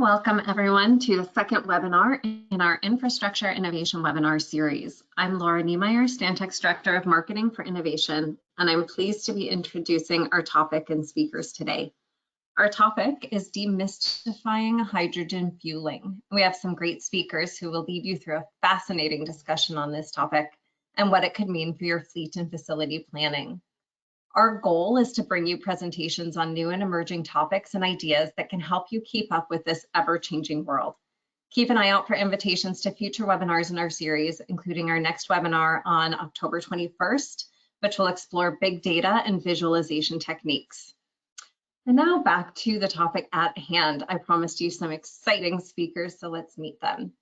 Welcome everyone to the second webinar in our Infrastructure Innovation webinar series. I'm Laura Niemeyer, Stantec's Director of Marketing for Innovation, and I'm pleased to be introducing our topic and speakers today. Our topic is demystifying hydrogen fueling. We have some great speakers who will lead you through a fascinating discussion on this topic and what it could mean for your fleet and facility planning. Our goal is to bring you presentations on new and emerging topics and ideas that can help you keep up with this ever-changing world. Keep an eye out for invitations to future webinars in our series, including our next webinar on October 21st, which will explore big data and visualization techniques. And now back to the topic at hand. I promised you some exciting speakers, so let's meet them.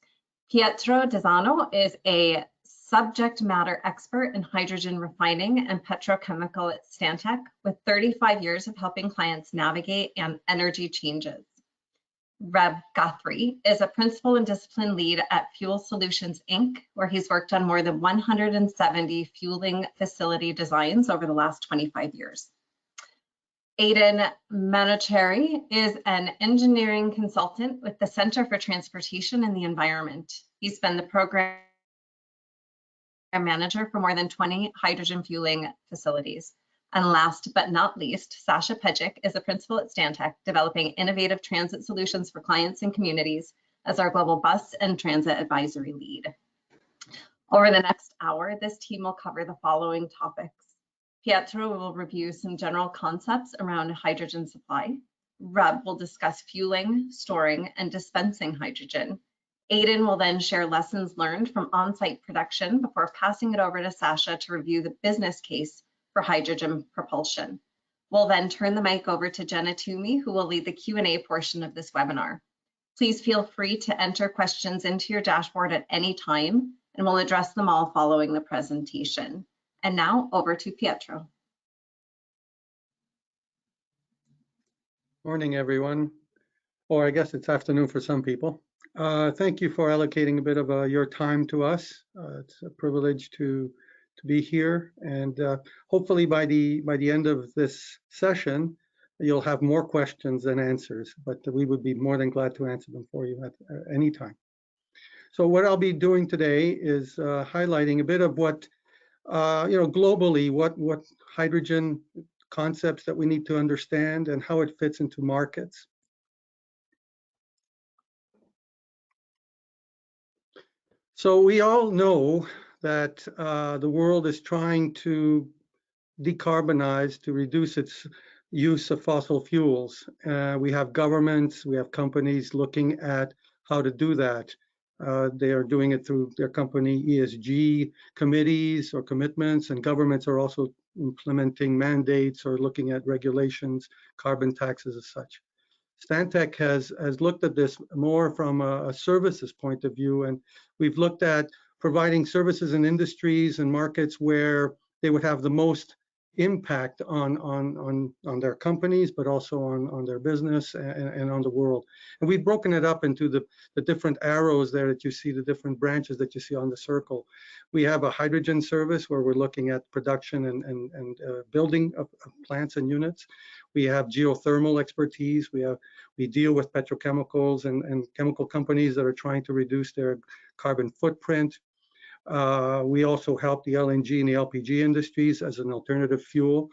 Pietro Desano is a subject matter expert in hydrogen refining and petrochemical at Stantec, with 35 years of helping clients navigate and energy changes. Reb Guthrie is a principal and discipline lead at Fuel Solutions, Inc., where he's worked on more than 170 fueling facility designs over the last 25 years. Aidan Manicherry is an engineering consultant with the Center for Transportation and the Environment. He's been the program manager for more than 20 hydrogen fueling facilities. And last but not least, Sasha Pejic is a principal at Stantec, developing innovative transit solutions for clients and communities as our global bus and transit advisory lead. Over the next hour, this team will cover the following topics. Pietro will review some general concepts around hydrogen supply. Reb will discuss fueling, storing, and dispensing hydrogen. Aidan will then share lessons learned from on-site production before passing it over to Sasha to review the business case for hydrogen propulsion. We'll then turn the mic over to Jenna Toomey, who will lead the Q&A portion of this webinar. Please feel free to enter questions into your dashboard at any time, and we'll address them all following the presentation. And now over to Pietro. Morning, everyone. Or I guess it's afternoon for some people. Thank you for allocating a bit of your time to us. It's a privilege to be here, and hopefully by the end of this session, you'll have more questions than answers. But we would be more than glad to answer them for you at any time. So what I'll be doing today is highlighting a bit of what globally, what hydrogen concepts that we need to understand and how it fits into markets. So we all know that the world is trying to decarbonize, to reduce its use of fossil fuels. We have governments, we have companies looking at how to do that. They are doing it through their company ESG committees or commitments, and governments are also implementing mandates or looking at regulations, carbon taxes as such. Stantec has looked at this more from a services point of view, and we've looked at providing services in industries and markets where they would have the most impact on their companies, but also on their business and on the world. And we've broken it up into the different arrows there that you see, the different branches that you see on the circle. We have a hydrogen service where we're looking at production and building of plants and units. We have geothermal expertise. We deal with petrochemicals and chemical companies that are trying to reduce their carbon footprint. We also help the LNG and the LPG industries as an alternative fuel.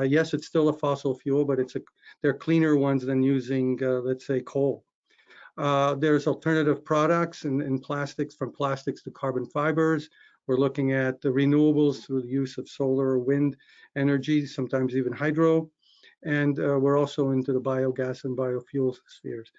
Yes, it's still a fossil fuel, but they're cleaner ones than using, let's say, coal. There's alternative products in plastics, from plastics to carbon fibers. We're looking at the renewables through the use of solar or wind energy, sometimes even hydro. And we're also into the biogas and biofuel spheres.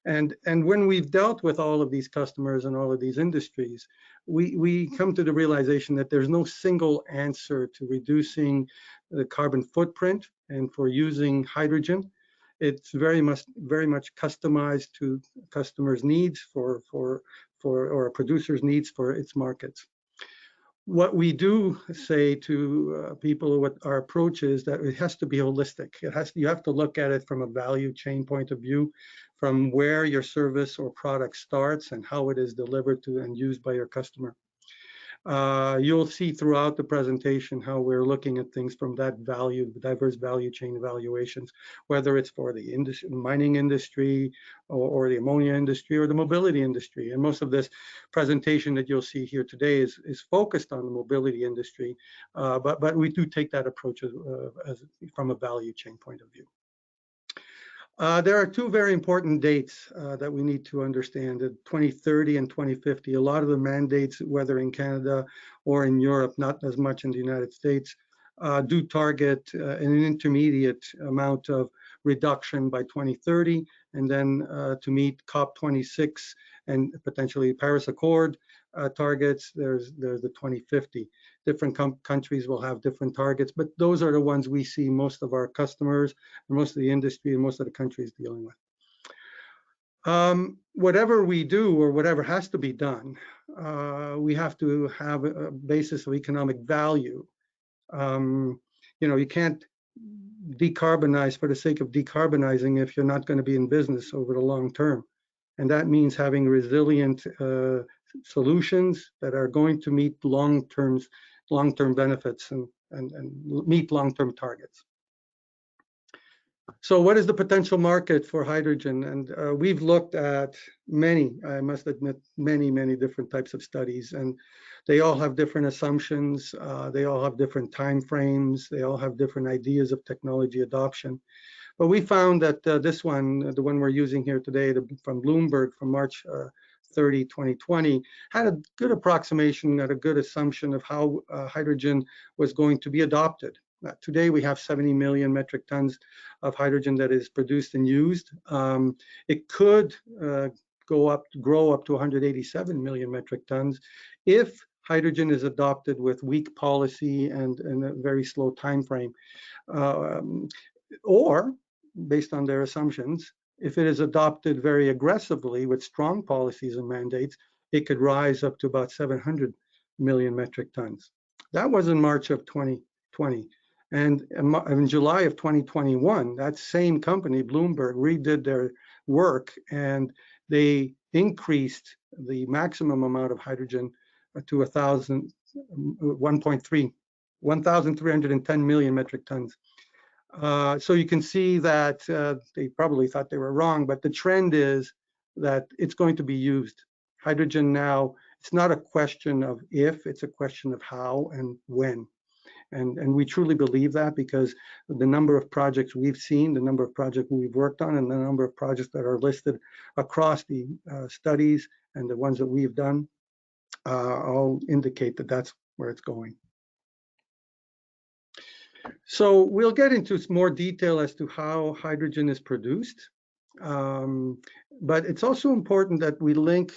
And when we've dealt with all of these customers and all of these industries, we come to the realization that there's no single answer to reducing the carbon footprint and for using hydrogen. It's very much customized to customers' needs or a producer's needs for its markets. What we do say to people, what our approach is, that it has to be holistic. You have to look at it from a value chain point of view, from where your service or product starts and how it is delivered to and used by your customer. You'll see throughout the presentation how we're looking at things from that value, diverse value chain evaluations, whether it's for the mining industry or the ammonia industry or the mobility industry. And most of this presentation that you'll see here today is focused on the mobility industry, but we do take that approach as from a value chain point of view. There are two very important dates that we need to understand, 2030 and 2050. A lot of the mandates, whether in Canada or in Europe, not as much in the United States, do target an intermediate amount of reduction by 2030, and then to meet COP26 and potentially Paris Accord targets, there's the 2050. Different countries will have different targets, but those are the ones we see most of our customers and most of the industry and most of the countries dealing with. Whatever we do or whatever has to be done, we have to have a basis of economic value. You know, you can't decarbonize for the sake of decarbonizing if you're not going to be in business over the long term. And that means having resilient solutions that are going to meet long-term benefits and meet long-term targets. So what is the potential market for hydrogen? And we've looked at many, I must admit, many different types of studies, and they all have different assumptions. They all have different time frames. They all have different ideas of technology adoption. But we found that this one, the one we're using here today, from Bloomberg from March 30, 2020, had a good approximation, had a good assumption of how hydrogen was going to be adopted. Today we have 70 million metric tons of hydrogen that is produced and used. It could grow up to 187 million metric tons if hydrogen is adopted with weak policy and a very slow time frame. Or, based on their assumptions, if it is adopted very aggressively with strong policies and mandates, it could rise up to about 700 million metric tons. That was in March of 2020. And in July of 2021, that same company, Bloomberg, redid their work, and they increased the maximum amount of hydrogen to 1,310 million metric tons. So you can see that they probably thought they were wrong, but the trend is that it's going to be used. Hydrogen now, it's not a question of if, it's a question of how and when. And we truly believe that, because the number of projects we've seen, the number of projects we've worked on, and the number of projects that are listed across the studies and the ones that we've done all indicate that that's where it's going. So we'll get into more detail as to how hydrogen is produced, but it's also important that we link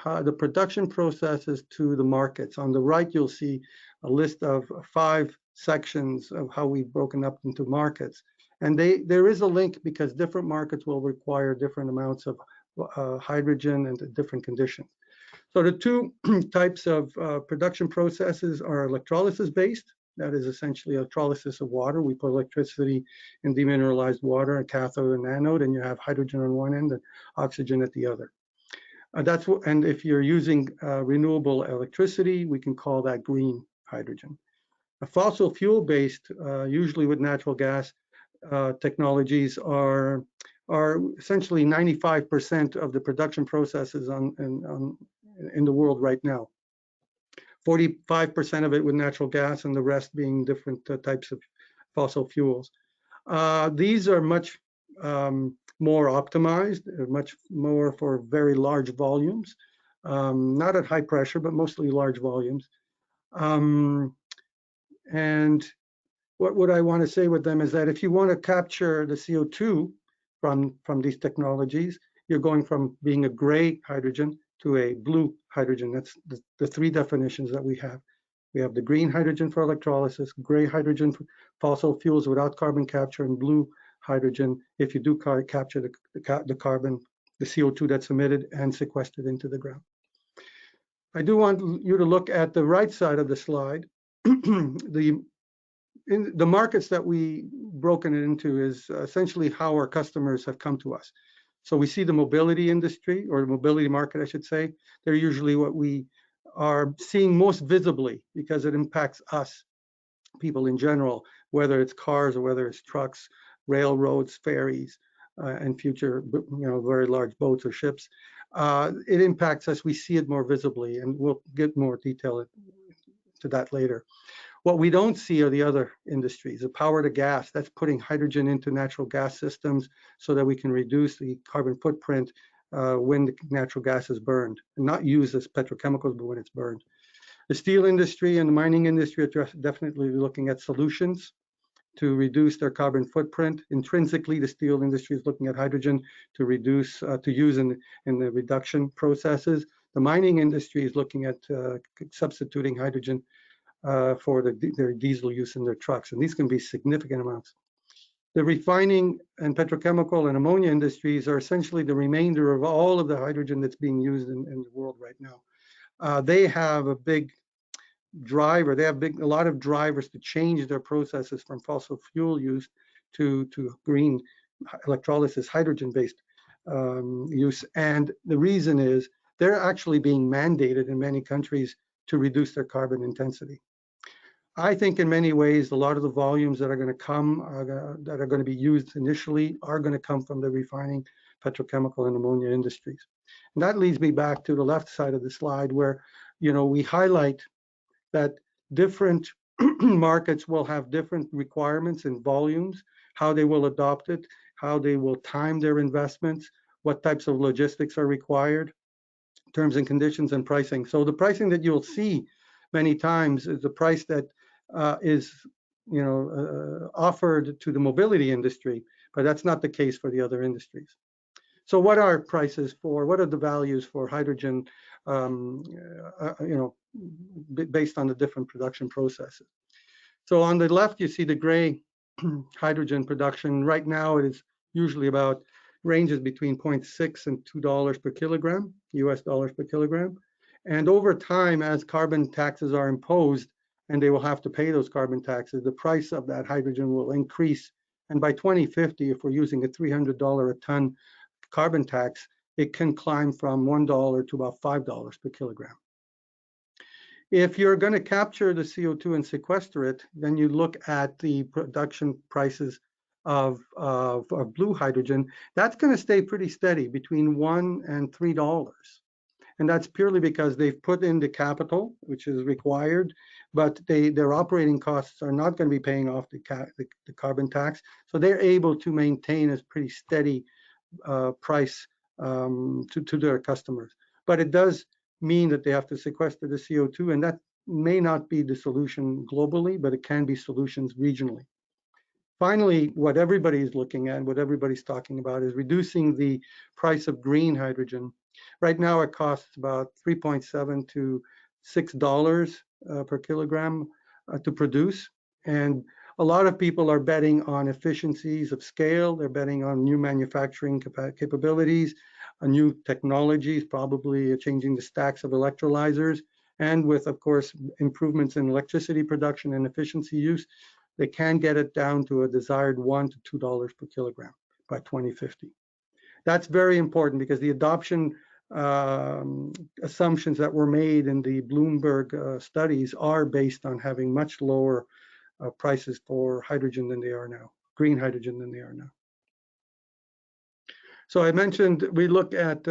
the production processes to the markets. On the right, you'll see a list of 5 sections of how we've broken up into markets. And there is a link, because different markets will require different amounts of hydrogen and different conditions. So the 2 types of production processes are electrolysis-based. That is essentially electrolysis of water. We put electricity in demineralized water, a cathode and anode, and you have hydrogen on one end and oxygen at the other. And if you're using renewable electricity, we can call that green hydrogen. A fossil fuel-based, usually with natural gas technologies, are essentially 95% of the production processes in the world right now. 45% of it with natural gas, and the rest being different types of fossil fuels. These are much more optimized, much more for very large volumes, not at high pressure, but mostly large volumes. And what I want to say with them is that if you want to capture the CO2 from these technologies, you're going from being a gray hydrogen to a blue hydrogen. That's the 3 definitions that we have. We have the green hydrogen for electrolysis, gray hydrogen for fossil fuels without carbon capture, and blue hydrogen if you do capture the carbon, the CO2 that's emitted and sequestered into the ground. I do want you to look at the right side of the slide. The markets that we broken it into is essentially how our customers have come to us. So we see the mobility industry, or the mobility market, I should say. They're usually what we are seeing most visibly, because it impacts us, people in general, whether it's cars or whether it's trucks, railroads, ferries, and future, very large boats or ships. It impacts us. We see it more visibly, and we'll get more detail to that later. What we don't see are the other industries. The power to gas, that's putting hydrogen into natural gas systems so that we can reduce the carbon footprint when the natural gas is burned, and not used as petrochemicals, but when it's burned. The steel industry and the mining industry are definitely looking at solutions to reduce their carbon footprint. Intrinsically, the steel industry is looking at hydrogen to reduce, to use in the reduction processes. The mining industry is looking at substituting hydrogen for their diesel use in their trucks, and these can be significant amounts. The refining and petrochemical and ammonia industries are essentially the remainder of all of the hydrogen that's being used in the world right now. They have a big driver. They have a lot of drivers to change their processes from fossil fuel use to green electrolysis, hydrogen-based use. And the reason is they're actually being mandated in many countries to reduce their carbon intensity. I think in many ways, a lot of the volumes that are going to come, that are going to be used initially, are going to come from the refining, petrochemical, and ammonia industries. And that leads me back to the left side of the slide, where we highlight that different markets will have different requirements and volumes, how they will adopt it, how they will time their investments, what types of logistics are required, terms and conditions, and pricing. So the pricing that you'll see many times is the price that is offered to the mobility industry, but that's not the case for the other industries. So what are prices for, what are the values for hydrogen, based on the different production processes? So on the left, you see the gray hydrogen production. Right now, it is usually about ranges between 0.6 and $2 per kilogram, US dollars per kilogram. And over time, as carbon taxes are imposed, and they will have to pay those carbon taxes, the price of that hydrogen will increase. And by 2050, if we're using a $300 a ton carbon tax, it can climb from $1 to about $5 per kilogram. If you're going to capture the CO2 and sequester it, then you look at the production prices of blue hydrogen. That's going to stay pretty steady between $1 and $3. And that's purely because they've put in the capital, which is required, but their operating costs are not going to be paying off the carbon tax. So they're able to maintain a pretty steady price to their customers. But it does mean that they have to sequester the CO2, and that may not be the solution globally, but it can be solutions regionally. Finally, what everybody is looking at, what everybody's talking about, is reducing the price of green hydrogen. Right now, it costs about $3.7 to $6 per kilogram to produce. And a lot of people are betting on efficiencies of scale. They're betting on new manufacturing capabilities, new technologies, probably changing the stacks of electrolyzers. And with, of course, improvements in electricity production and efficiency use, they can get it down to a desired $1 to $2 per kilogram by 2050. That's very important because the adoption assumptions that were made in the Bloomberg studies are based on having much lower prices for hydrogen than they are now, green hydrogen than they are now. So I mentioned we look at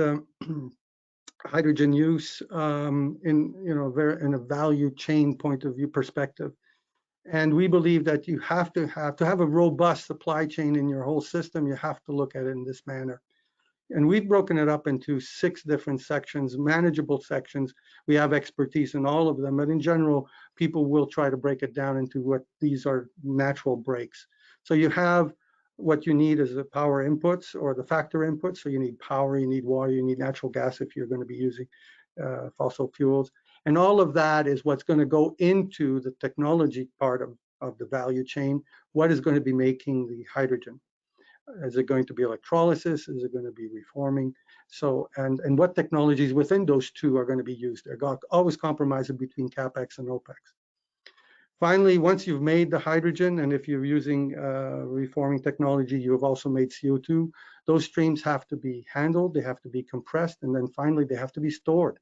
hydrogen use in a value chain point of view perspective. And we believe that you have to have a robust supply chain in your whole system. You have to look at it in this manner. And we've broken it up into 6 different sections, manageable sections. We have expertise in all of them, but in general, people will try to break it down into what these are natural breaks. So you have what you need as the power inputs or the factor inputs. So you need power, you need water, you need natural gas if you're going to be using fossil fuels. And all of that is what's going to go into the technology part of the value chain. What is going to be making the hydrogen? Is it going to be electrolysis? Is it going to be reforming? So, and what technologies within those two are going to be used? They're always compromising between CapEx and OpEx. Finally, once you've made the hydrogen, and if you're using reforming technology, you have also made CO2, those streams have to be handled, they have to be compressed, and then finally they have to be stored.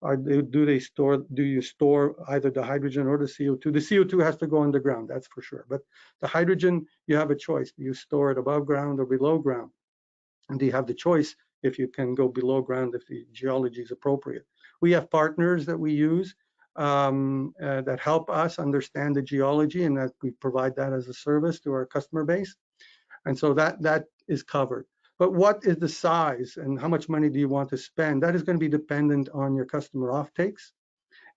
Do you store either the hydrogen or the CO2? The CO2 has to go underground, that's for sure. But the hydrogen, you have a choice. Do you store it above ground or below ground? And you have the choice if you can go below ground if the geology is appropriate. We have partners that we use that help us understand the geology, and that we provide that as a service to our customer base. And so that is covered. But what is the size and how much money do you want to spend? That is going to be dependent on your customer offtakes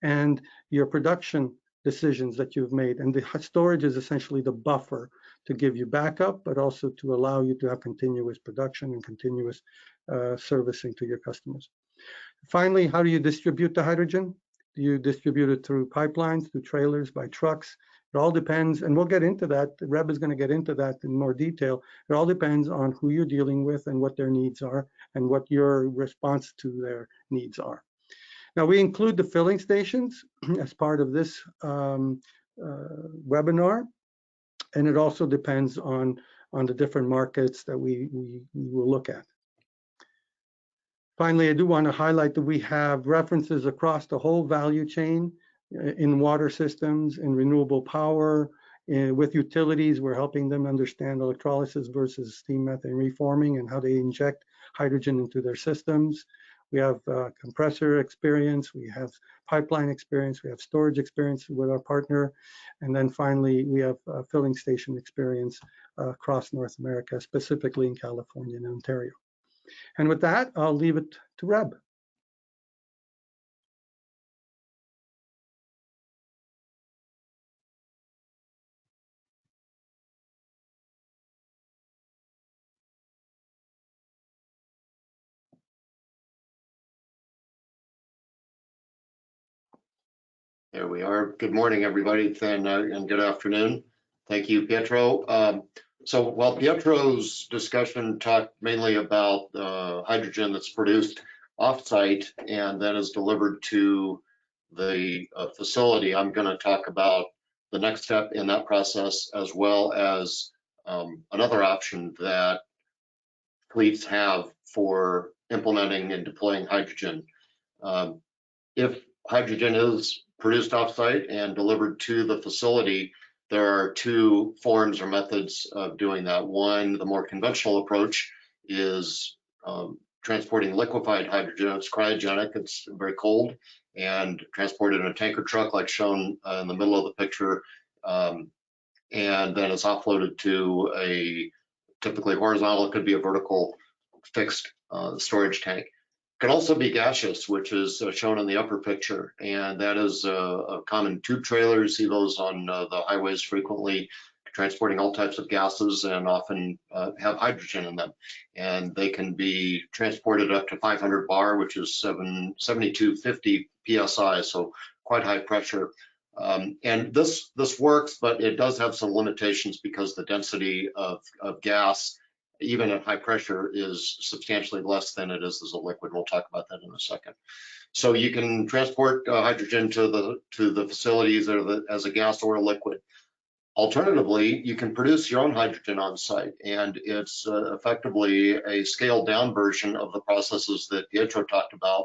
and your production decisions that you've made. And the storage is essentially the buffer to give you backup, but also to allow you to have continuous production and continuous servicing to your customers. Finally, how do you distribute the hydrogen? Do you distribute it through pipelines, through trailers, by trucks? It all depends, and we'll get into that. Reb is going to get into that in more detail. It all depends on who you're dealing with and what their needs are and what your response to their needs are. Now, we include the filling stations as part of this webinar, and it also depends on the different markets that we will look at. Finally, I do want to highlight that we have references across the whole value chain in water systems, in renewable power, with utilities. We're helping them understand electrolysis versus steam methane reforming and how they inject hydrogen into their systems. We have compressor experience, we have pipeline experience, we have storage experience with our partner. And then finally, we have filling station experience across North America, specifically in California and Ontario. And with that, I'll leave it to Reb. There we are. Good morning, everybody, and good afternoon. Thank you, Pietro. So while Pietro's discussion talked mainly about hydrogen that's produced offsite and then is delivered to the facility, I'm going to talk about the next step in that process, as well as another option that fleets have for implementing and deploying hydrogen. If hydrogen is produced offsite and delivered to the facility, there are two forms or methods of doing that. One, the more conventional approach, is transporting liquefied hydrogen. It's cryogenic, it's very cold, and transported in a tanker truck like shown in the middle of the picture, and then it's offloaded to a typically horizontal, it could be a vertical fixed storage tank. Can also be gaseous, which is shown in the upper picture, and that is a common tube trailer. You see those on the highways frequently, transporting all types of gases, and often have hydrogen in them. And they can be transported up to 500 bar, which is 7250 psi, so quite high pressure. And this works, but it does have some limitations because the density of gas, even at high pressure, is substantially less than it is as a liquid. We'll talk about that in a second. So you can transport hydrogen to the facilities as a gas or a liquid. Alternatively, you can produce your own hydrogen on site, and it's effectively a scaled down version of the processes that Pietro talked about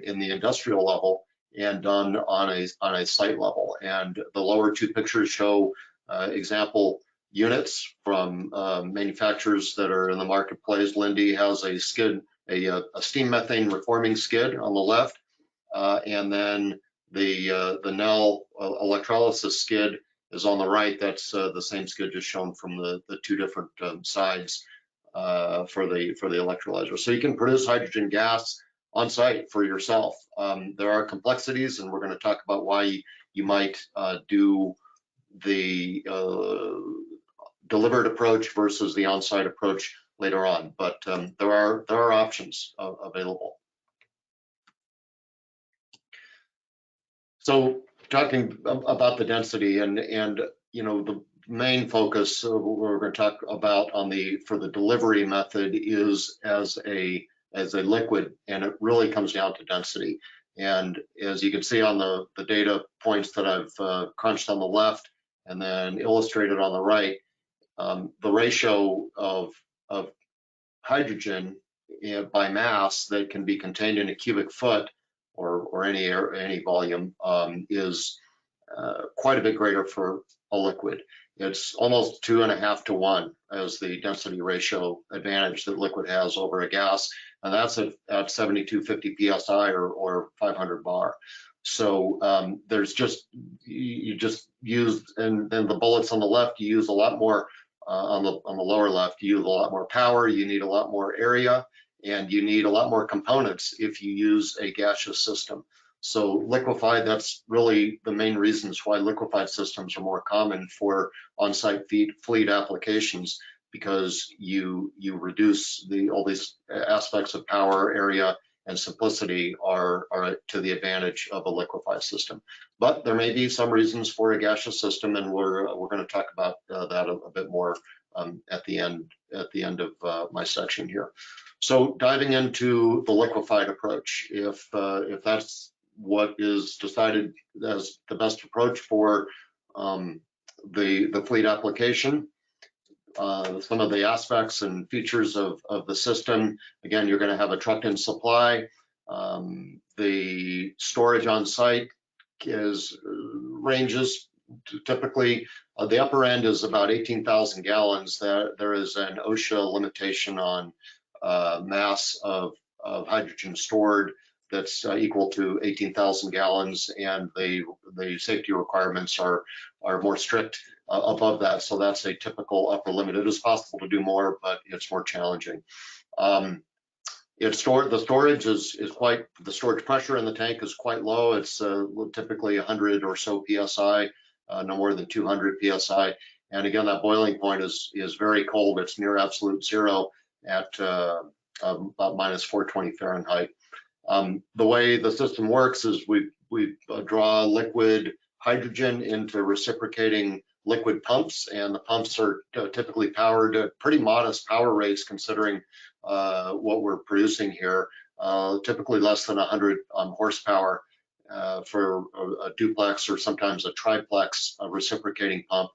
in the industrial level and done on a site level. And the lower two pictures show example units from manufacturers that are in the marketplace. Linde has a skid, a steam methane reforming skid on the left, and then the Nel electrolysis skid is on the right. That's the same skid just shown from the two different sides for the electrolyzer. So you can produce hydrogen gas on site for yourself. There are complexities, and we're going to talk about why you might do the delivered approach versus the on-site approach later on, but there are options available. So talking about the density and you know, the main focus we're going to talk about for the delivery method is as a liquid, and it really comes down to density. And as you can see on the data points that I've crunched on the left and then illustrated on the right, the ratio of hydrogen by mass that can be contained in a cubic foot or any volume is quite a bit greater for a liquid. It's almost 2.5 to 1 as the density ratio advantage that liquid has over a gas, and that's at 7250 psi or 500 bar. So there's you just use, and then the bullets on the left, you use a lot more on the lower left. You use a lot more power. You need a lot more area, and you need a lot more components if you use a gaseous system. So liquefied, that's really the main reasons why liquefied systems are more common for on-site fleet applications, because you reduce all these aspects of power, area, and simplicity are to the advantage of a liquefied system. But there may be some reasons for a gaseous system, and we're going to talk about that a bit more at the end of my section here. So diving into the liquefied approach, if that's what is decided as the best approach for the fleet application, some of the aspects and features of the system. Again, you're going to have a trucked-in supply. The storage on site ranges typically. The upper end is about 18,000 gallons. There is an OSHA limitation on mass of hydrogen stored that's equal to 18,000 gallons, and the safety requirements are more strict above that. So that's a typical upper limit. It is possible to do more, but it's more challenging. The storage the storage pressure in the tank is quite low. It's typically 100 or so psi, no more than 200 psi. And again, that boiling point is very cold. It's near absolute zero at about minus 420 Fahrenheit. The way the system works is we draw liquid hydrogen into reciprocating liquid pumps, and the pumps are typically powered at pretty modest power rates considering what we're producing here, typically less than 100 horsepower for a duplex or sometimes a triplex reciprocating pump.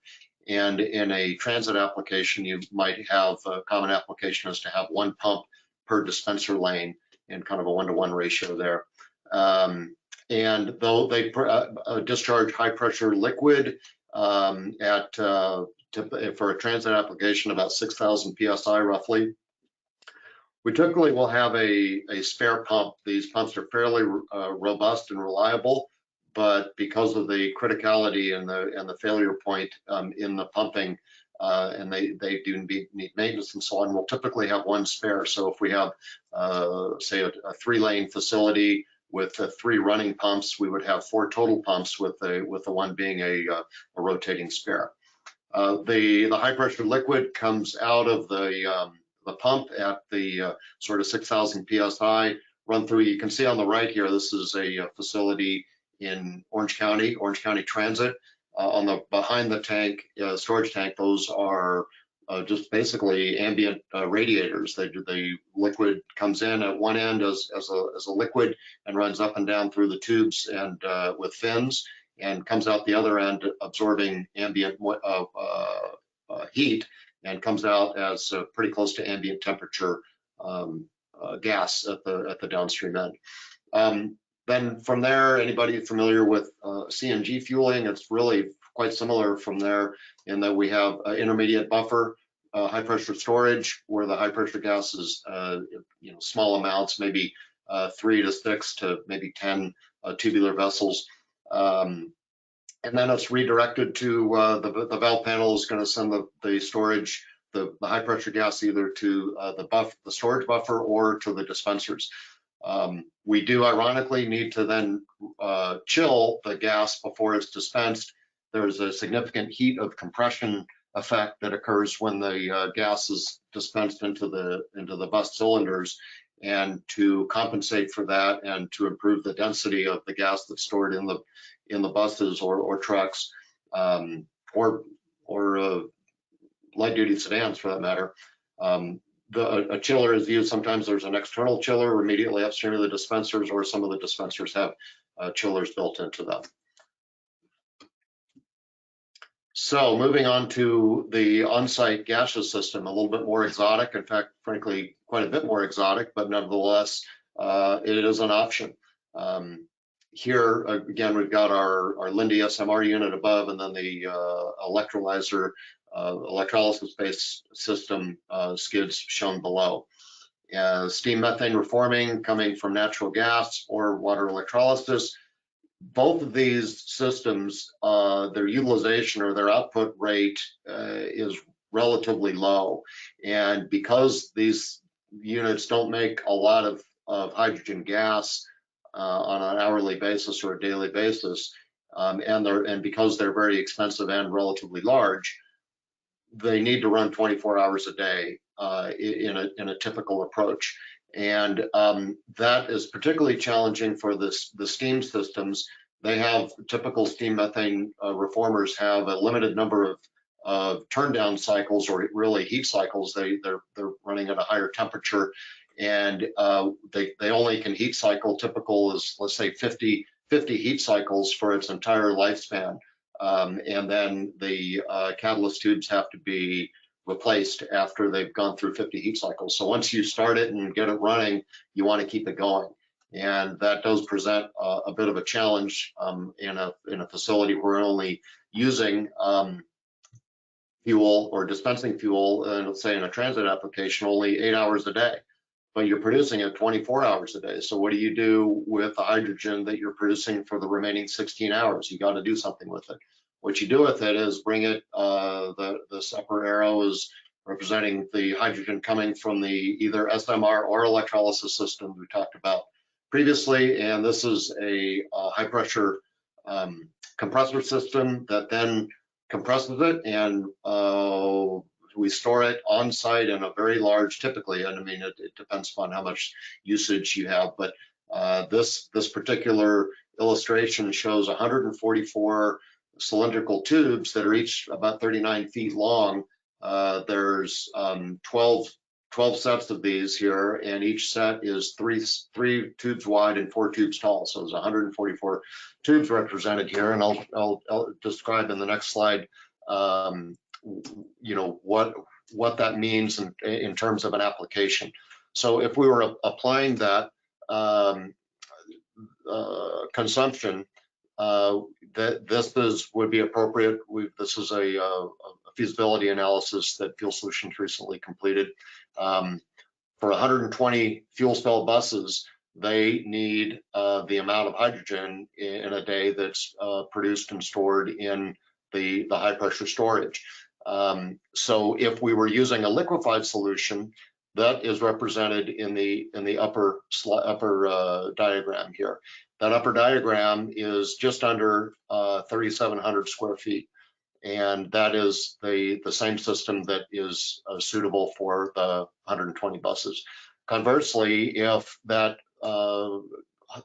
And in a transit application, you might have a common application is to have one pump per dispenser lane in kind of a 1-to-1 ratio there. And though they discharge high pressure liquid for a transit application about 6,000 psi roughly, we typically will have a spare pump. These pumps are fairly robust and reliable, but because of the criticality and the failure point in the pumping, and they do need maintenance and so on, we'll typically have one spare. So if we have, say, a 3-lane facility with 3 running pumps, we would have 4 total pumps with the one being a rotating spare. The high pressure liquid comes out of the pump at the sort of 6,000 psi, run through. You can see on the right here, this is a facility in Orange County Transit. On the behind the tank, storage tank, those are just basically ambient radiators. The liquid comes in at one end as a liquid and runs up and down through the tubes and with fins, and comes out the other end absorbing ambient heat, and comes out as pretty close to ambient temperature gas at the downstream end. Then from there, anybody familiar with CNG fueling, it's really quite similar from there in that we have an intermediate buffer, high pressure storage, where the high pressure gas is small amounts, maybe 3 to 6 to maybe 10 tubular vessels. And then it's redirected to the valve panel is going to send the storage, the high pressure gas either to the storage buffer or to the dispensers. We do ironically need to then chill the gas before it's dispensed. There's a significant heat of compression effect that occurs when the gas is dispensed into the bus cylinders, and to compensate for that and to improve the density of the gas that's stored in the buses or trucks or light duty sedans for that matter. A chiller is used. Sometimes there's an external chiller immediately upstream of the dispensers, or some of the dispensers have chillers built into them. So moving on to the on-site gaseous system, a little bit more exotic. In fact, frankly, quite a bit more exotic, but nevertheless, it is an option. Here, again, we've got our Linde SMR unit above, and then the electrolyzer, electrolysis-based system skids shown below. Steam methane reforming coming from natural gas or water electrolysis. Both of these systems, their utilization or their output rate is relatively low. And because these units don't make a lot of hydrogen gas on an hourly basis or a daily basis, and because they're very expensive and relatively large, they need to run 24 hours a day in a typical approach. And that is particularly challenging for the steam systems. They have typical steam methane reformers have a limited number of turn down cycles, or really heat cycles. They're running at a higher temperature, and they only can heat cycle. Typical is, let's say, 50 heat cycles for its entire lifespan. And then the catalyst tubes have to be replaced after they've gone through 50 heat cycles. So once you start it and get it running, you want to keep it going. And that does present a bit of a challenge in a facility where we're only using fuel or dispensing fuel, and let's say in a transit application, only 8 hours a day, but you're producing it 24 hours a day. So what do you do with the hydrogen that you're producing for the remaining 16 hours? You got to do something with it. What you do with it is bring it, this upper arrow is representing the hydrogen coming from the either SMR or electrolysis system we talked about previously, and this is a high pressure compressor system that then compresses it, and we store it on site in a very large, typically, and I mean, it depends upon how much usage you have, but this particular illustration shows 144 cylindrical tubes that are each about 39 feet long. There's 12 sets of these here, and each set is three tubes wide and 4 tubes tall. So there's 144 tubes represented here, and I'll describe in the next slide, you know, what that means in terms of an application. So if we were applying that consumption, this would be appropriate. This is a feasibility analysis that Fuel Solutions recently completed. For 120 fuel cell buses, they need the amount of hydrogen in a day that's produced and stored in the high pressure storage. So if we were using a liquefied solution, that is represented in the upper diagram here. That upper diagram is just under 3,700 square feet, and that is the same system that is suitable for the 120 buses. Conversely, if that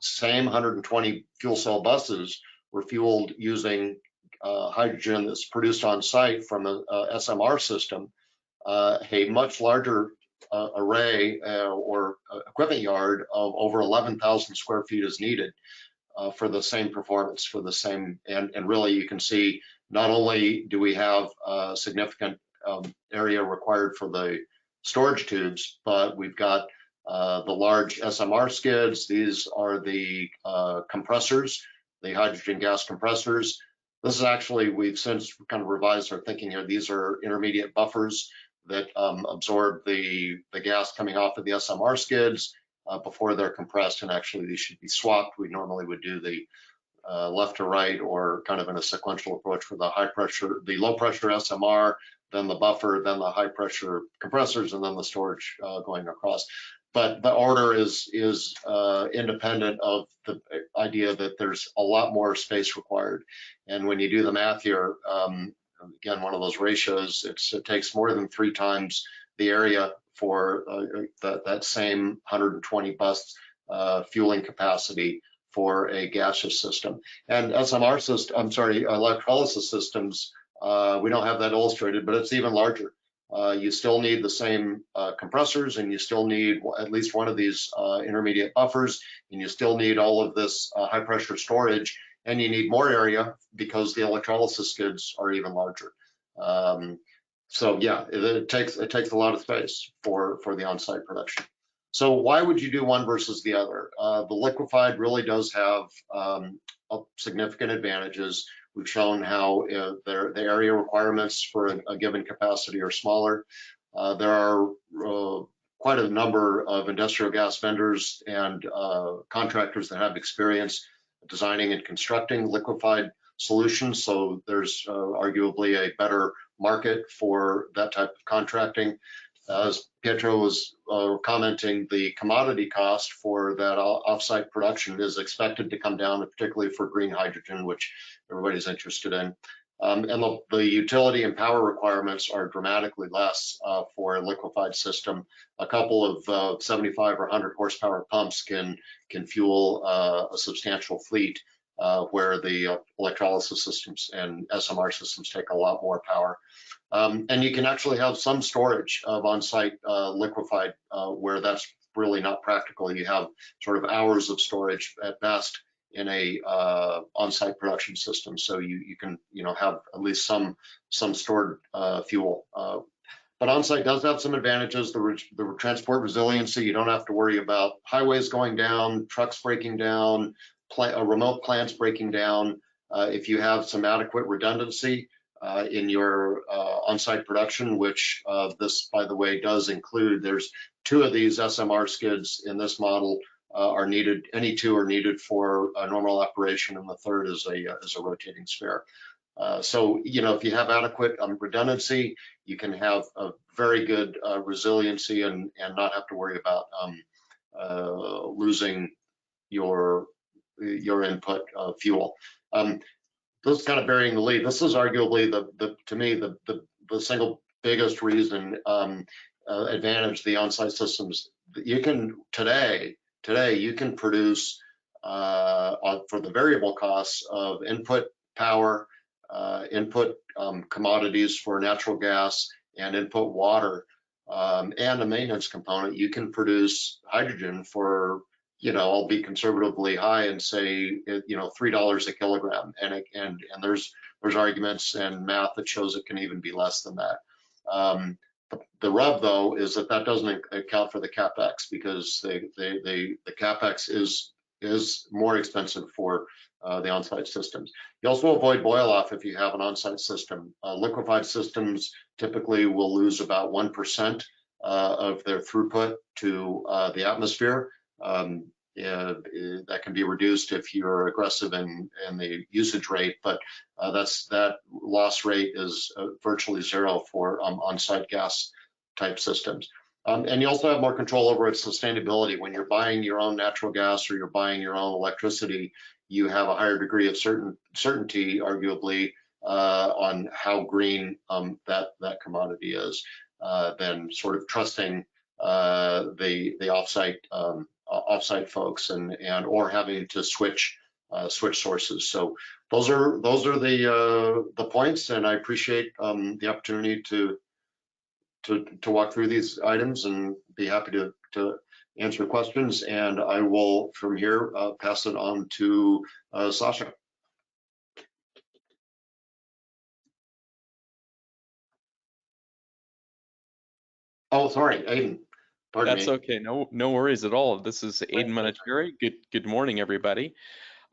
same 120 fuel cell buses were fueled using hydrogen that's produced on site from a SMR system, a much larger array or equipment yard of over 11,000 square feet is needed for the same performance, for the same, and really you can see not only do we have a significant area required for the storage tubes, but we've got the large SMR skids. These are the compressors, the hydrogen gas compressors. This is actually, we've since kind of revised our thinking here. These are intermediate buffers that absorb the gas coming off of the SMR skids before they're compressed, and actually these should be swapped. We normally would do the left to right, or kind of in a sequential approach for the high pressure, the low pressure SMR, then the buffer, then the high pressure compressors, and then the storage going across. But the order is independent of the idea that there's a lot more space required. And when you do the math here, again, one of those ratios, it takes more than 3 times the area for that same 120 bus fueling capacity for a gaseous system. And SMR system, I'm sorry, electrolysis systems, we don't have that illustrated, but it's even larger. You still need the same compressors, and you still need at least one of these intermediate buffers, and you still need all of this high pressure storage, and you need more area because the electrolysis skids are even larger. So yeah, it takes a lot of space for the on-site production. So why would you do one versus the other? The liquefied really does have significant advantages. We've shown how the area requirements for a given capacity are smaller. There are quite a number of industrial gas vendors and contractors that have experience designing and constructing liquefied solutions. So there's arguably a better market for that type of contracting. As Pietro was commenting, the commodity cost for that offsite production is expected to come down, particularly for green hydrogen, which everybody's interested in. And the utility and power requirements are dramatically less for a liquefied system. A couple of 75 or 100 horsepower pumps can fuel a substantial fleet, where the electrolysis systems and SMR systems take a lot more power. And you can actually have some storage of on-site liquefied where that's really not practical. You have sort of hours of storage at best in a on-site production system, so you can have at least some stored fuel. But on-site does have some advantages. The transport resiliency, you don't have to worry about highways going down, trucks breaking down, remote plants breaking down. If you have some adequate redundancy in your on-site production, which this, by the way, does include. There's 2 of these SMR skids in this model are needed. Any 2 are needed for a normal operation, and the third is a rotating spare. So if you have adequate redundancy, you can have a very good resiliency and not have to worry about losing your input fuel. This is kind of burying the lead. This is arguably to me the single biggest reason advantage the on-site systems. You can today you can produce for the variable costs of input power, input commodities for natural gas, and input water, and a maintenance component. You can produce hydrogen for, I'll be conservatively high and say, $3 a kilogram, and there's arguments and math that shows it can even be less than that. The rub, though, is that doesn't account for the capex, because the capex is more expensive for the on-site systems. You also avoid boil off if you have an on-site system. Liquefied systems typically will lose about 1% of their throughput to the atmosphere. That can be reduced if you're aggressive in the usage rate, but that loss rate is virtually zero for on-site gas type systems. And you also have more control over its sustainability. When you're buying your own natural gas or you're buying your own electricity, you have a higher degree of certainty, arguably, on how green that commodity is, than sort of trusting the offsite folks or having to switch sources. So those are the points, and I appreciate the opportunity to walk through these items and be happy to answer questions. And I will from here pass it on to Sasha. Oh, sorry, Aiden. Pardon That's me. okay. No worries at all. This is Aiden Manacheri. Good morning, everybody.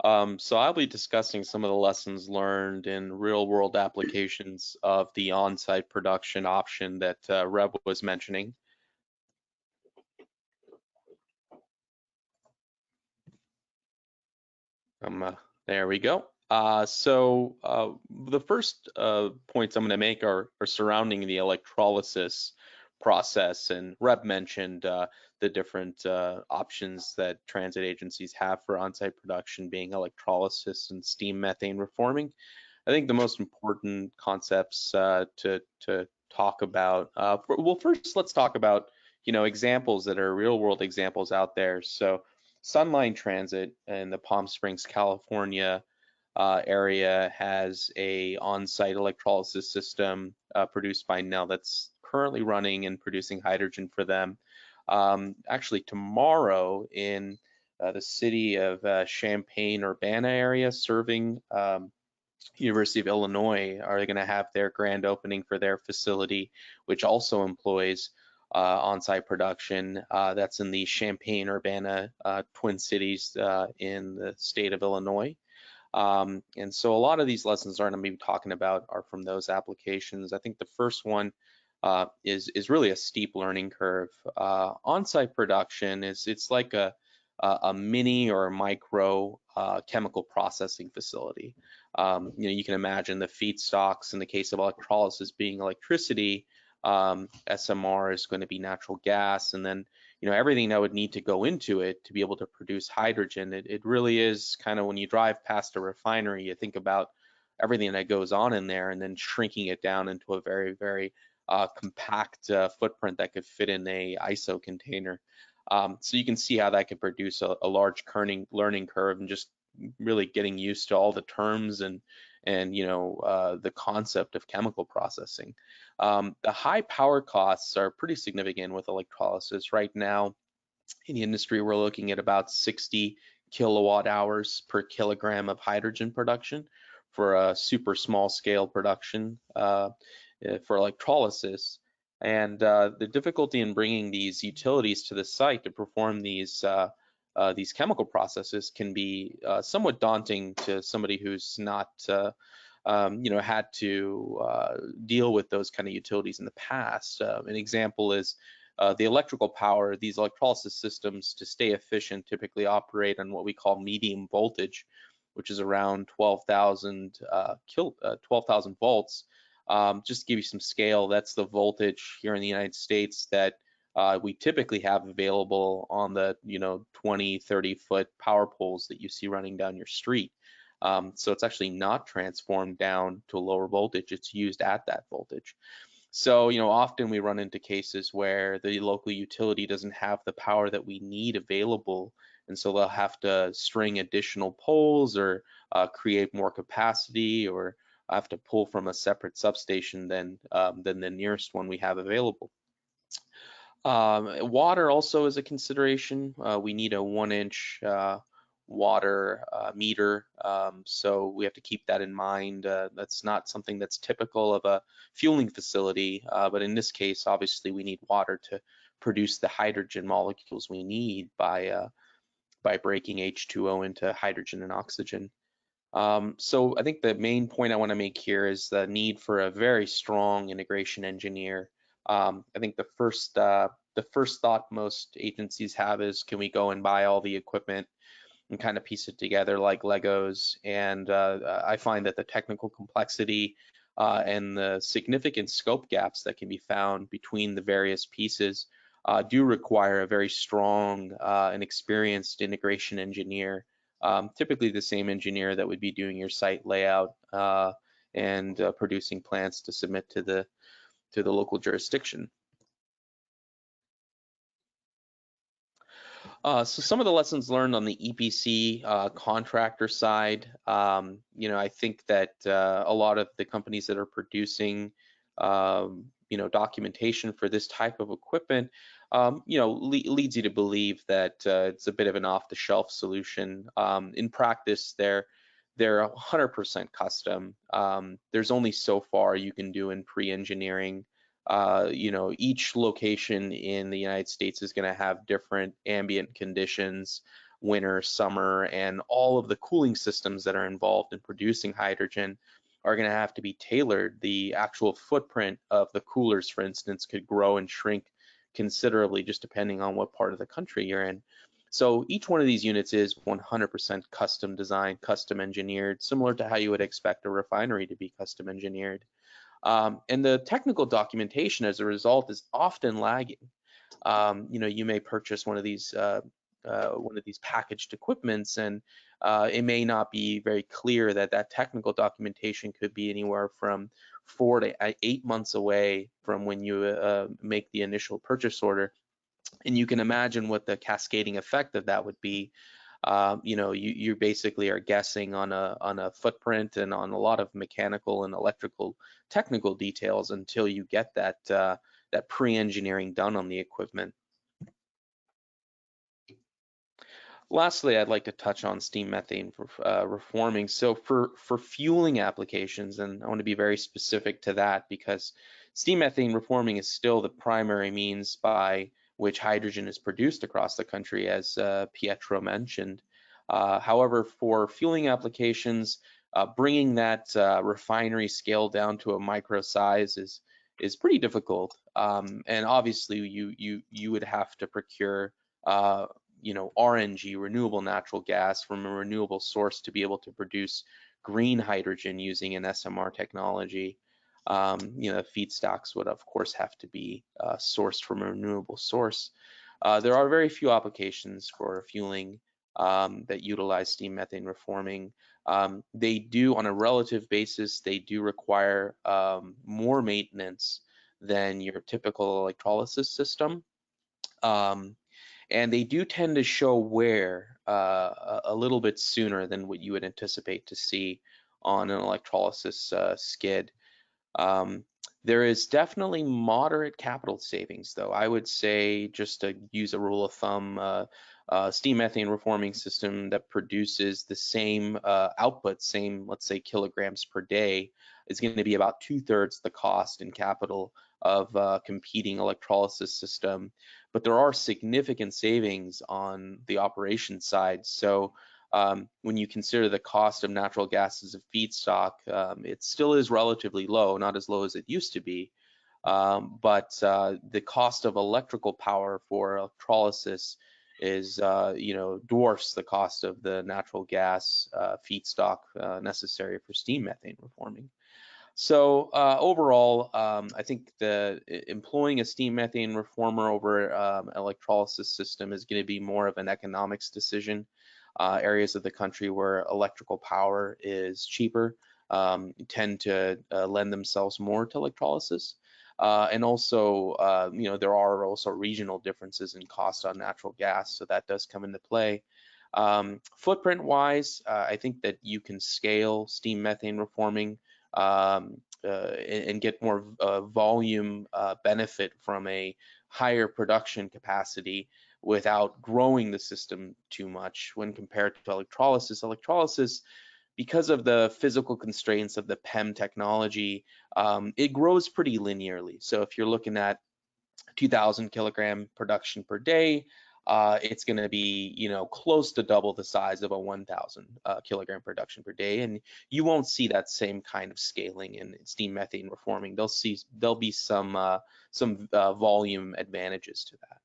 So I'll be discussing some of the lessons learned in real-world applications of the on-site production option that Reb was mentioning. There we go. So the first points I'm going to make are surrounding the electrolysis process, and Reb mentioned the different options that transit agencies have for on-site production, being electrolysis and steam methane reforming. I think the most important concepts to talk about, well, first let's talk about examples that are real-world examples out there. So Sunline Transit in the Palm Springs, California area has a on-site electrolysis system produced by Nel that's currently running and producing hydrogen for them. Actually, tomorrow in the city of Champaign-Urbana area, serving University of Illinois, are going to have their grand opening for their facility, which also employs on-site production. That's in the Champaign-Urbana Twin Cities in the state of Illinois. And so a lot of these lessons learned I'm going to be talking about are from those applications. I think the first one is really a steep learning curve. On-site production it's like a mini or a micro chemical processing facility. You can imagine the feedstocks in the case of electrolysis being electricity. SMR is going to be natural gas, and then everything that would need to go into it to be able to produce hydrogen. It really is kind of, when you drive past a refinery, you think about everything that goes on in there, and then shrinking it down into a very, very compact footprint that could fit in a ISO container. So you can see how that could produce a large learning curve, and just really getting used to all the terms and the concept of chemical processing. The high power costs are pretty significant with electrolysis. Right now in the industry, we're looking at about 60 kilowatt hours per kilogram of hydrogen production for a super small scale production for electrolysis. And the difficulty in bringing these utilities to the site to perform these chemical processes can be somewhat daunting to somebody who's not had to deal with those kind of utilities in the past. An example is the electrical power. These electrolysis systems, to stay efficient, typically operate on what we call medium voltage, which is around 12,000 volts. Just to give you some scale, that's the voltage here in the United States that we typically have available on the 20, 30 foot power poles that you see running down your street. So it's actually not transformed down to a lower voltage, it's used at that voltage. So often we run into cases where the local utility doesn't have the power that we need available, and so they'll have to string additional poles or create more capacity, or have to pull from a separate substation than the nearest one we have available. Water also is a consideration. We need a 1-inch water meter, so we have to keep that in mind. That's not something that's typical of a fueling facility, but in this case, obviously, we need water to produce the hydrogen molecules we need by breaking H2O into hydrogen and oxygen. So I think the main point I want to make here is the need for a very strong integration engineer. I think the first thought most agencies have is, can we go and buy all the equipment and kind of piece it together like Legos? And I find that the technical complexity and the significant scope gaps that can be found between the various pieces do require a very strong and experienced integration engineer, typically the same engineer that would be doing your site layout and producing plans to submit to the local jurisdiction. So some of the lessons learned on the EPC contractor side, I think that a lot of the companies that are producing, documentation for this type of equipment, leads you to believe that it's a bit of an off-the-shelf solution. In practice, they're 100% custom. There's only so far you can do in pre-engineering. Each location in the United States is going to have different ambient conditions, winter, summer, and all of the cooling systems that are involved in producing hydrogen are going to have to be tailored. The actual footprint of the coolers, for instance, could grow and shrink considerably just depending on what part of the country you're in. So each one of these units is 100% custom designed, custom engineered, similar to how you would expect a refinery to be custom engineered. And the technical documentation as a result is often lagging. You may purchase one of these packaged equipments, and it may not be very clear that technical documentation could be anywhere from 4 to 8 months away from when you make the initial purchase order. And you can imagine what the cascading effect of that would be. You basically are guessing on a footprint and on a lot of mechanical and electrical technical details until you get that pre-engineering done on the equipment. Lastly, I'd like to touch on steam methane reforming. So for fueling applications, and I want to be very specific to that because steam methane reforming is still the primary means by which hydrogen is produced across the country, as Pietro mentioned. However, for fueling applications, bringing that refinery scale down to a micro size is pretty difficult. And obviously, you would have to procure RNG, renewable natural gas, from a renewable source to be able to produce green hydrogen using an SMR technology. Feedstocks would of course have to be sourced from a renewable source. There are very few applications for fueling that utilize steam methane reforming. They do, on a relative basis, they do require more maintenance than your typical electrolysis system. And they do tend to show wear a little bit sooner than what you would anticipate to see on an electrolysis skid. There is definitely moderate capital savings, though. I would say, just to use a rule of thumb, steam methane reforming system that produces the same output, same, let's say, kilograms per day, is going to be about 2/3 the cost in capital of a competing electrolysis system. But there are significant savings on the operation side. So when you consider the cost of natural gas as a feedstock, it still is relatively low, not as low as it used to be. But the cost of electrical power for electrolysis is, dwarfs the cost of the natural gas feedstock necessary for steam methane reforming. So overall, I think employing a steam methane reformer over electrolysis system is going to be more of an economics decision. Areas of the country where electrical power is cheaper tend to lend themselves more to electrolysis. And also, there are also regional differences in cost on natural gas, so that does come into play. Footprint-wise, I think that you can scale steam methane reforming and get more volume benefit from a higher production capacity without growing the system too much when compared to electrolysis. Electrolysis, because of the physical constraints of the PEM technology, it grows pretty linearly. So if you're looking at 2,000 kilogram production per day, it's going to be, close to double the size of a 1,000 kilogram production per day, and you won't see that same kind of scaling in steam methane reforming. There'll be some volume advantages to that.